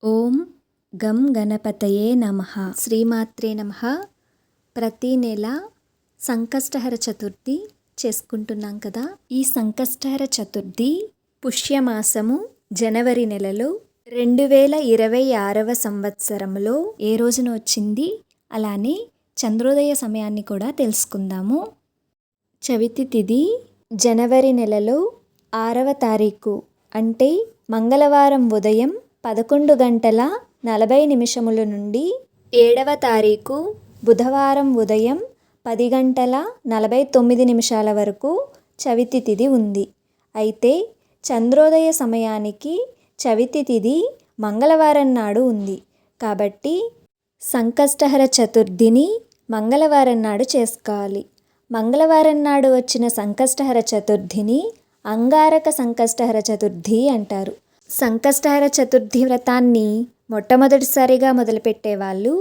ఓం గం గణపతయే నమః. శ్రీమాత్రే నమః. ప్రతి నెల సంకష్టహర చతుర్థి చేసుకుంటున్నాం కదా. ఈ సంకష్టహర చతుర్థి పుష్యమాసము జనవరి నెలలో 2026వ సంవత్సరంలో ఏ రోజున వచ్చింది, అలానే చంద్రోదయ సమయాన్ని కూడా తెలుసుకుందాము. చవితి తిథి జనవరి నెలలో 6వ తారీఖు అంటే మంగళవారం ఉదయం 11:40 నుండి 7వ తారీఖు బుధవారం ఉదయం 10:49 వరకు చవితి తిథి ఉంది. అయితే చంద్రోదయ సమయానికి చవితి తిథి మంగళవారం నాడు ఉంది. కాబట్టి సంకష్టహర చతుర్థిని మంగళవారం నాడు చేసుకోవాలి. మంగళవారం నాడు వచ్చిన సంకష్టహర చతుర్థిని అంగారక సంకష్టహర చతుర్థి అంటారు. సంకష్టహర చతుర్థి వ్రతాన్ని మొట్టమొదటిసారిగా మొదలుపెట్టే వాళ్ళు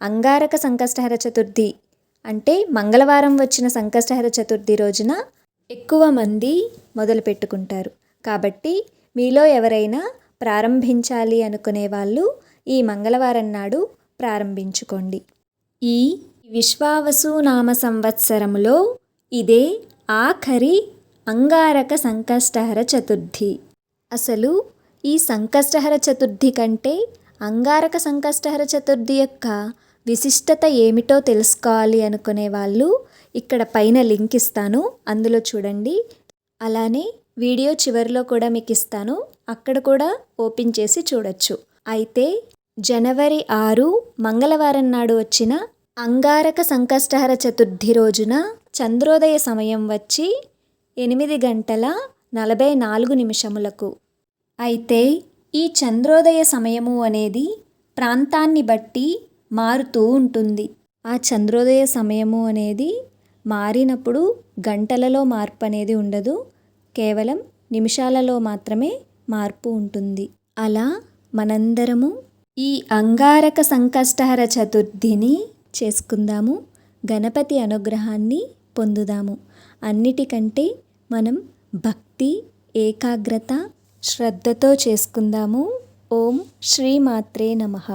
అంగారక సంకష్టహర చతుర్థి అంటే మంగళవారం వచ్చిన సంకష్టహర చతుర్థి రోజున ఎక్కువ మంది మొదలు పెట్టుకుంటారు. కాబట్టి మీలో ఎవరైనా ప్రారంభించాలి అనుకునే వాళ్ళు ఈ మంగళవారం నాడు ప్రారంభించుకోండి. ఈ విశ్వావసు నామ సంవత్సరంలో ఇదే ఆఖరి అంగారక సంకష్టహర చతుర్థి. అసలు ఈ సంకష్టహర చతుర్థి కంటే అంగారక సంకష్టహర చతుర్థి యొక్క విశిష్టత ఏమిటో తెలుసుకోవాలి అనుకునే వాళ్ళు ఇక్కడ పైన లింక్ ఇస్తాను, అందులో చూడండి. అలానే వీడియో చివరిలో కూడా మీకు ఇస్తాను, అక్కడ కూడా ఓపెన్ చేసి చూడొచ్చు. అయితే జనవరి 6 మంగళవారం నాడు వచ్చిన అంగారక సంకష్టహర చతుర్థి రోజున చంద్రోదయ సమయం వచ్చి 8:44 అయితే ఈ చంద్రోదయ సమయము అనేది ప్రాంతాన్ని బట్టి మారుతూ ఉంటుంది. ఆ చంద్రోదయ సమయము అనేది మారినప్పుడు గంటలలో మార్పు అనేది ఉండదు, కేవలం నిమిషాలలో మాత్రమే మార్పు ఉంటుంది. అలా మనందరము ఈ అంగారక సంకష్టహర చతుర్థిని చేసుకుందాము, గణపతి అనుగ్రహాన్ని పొందుదాము. అన్నిటికంటే మనం భక్తి, ఏకాగ్రత, శ్రద్ధతో చేసుకుందాము. ఓం శ్రీమాత్రే నమః.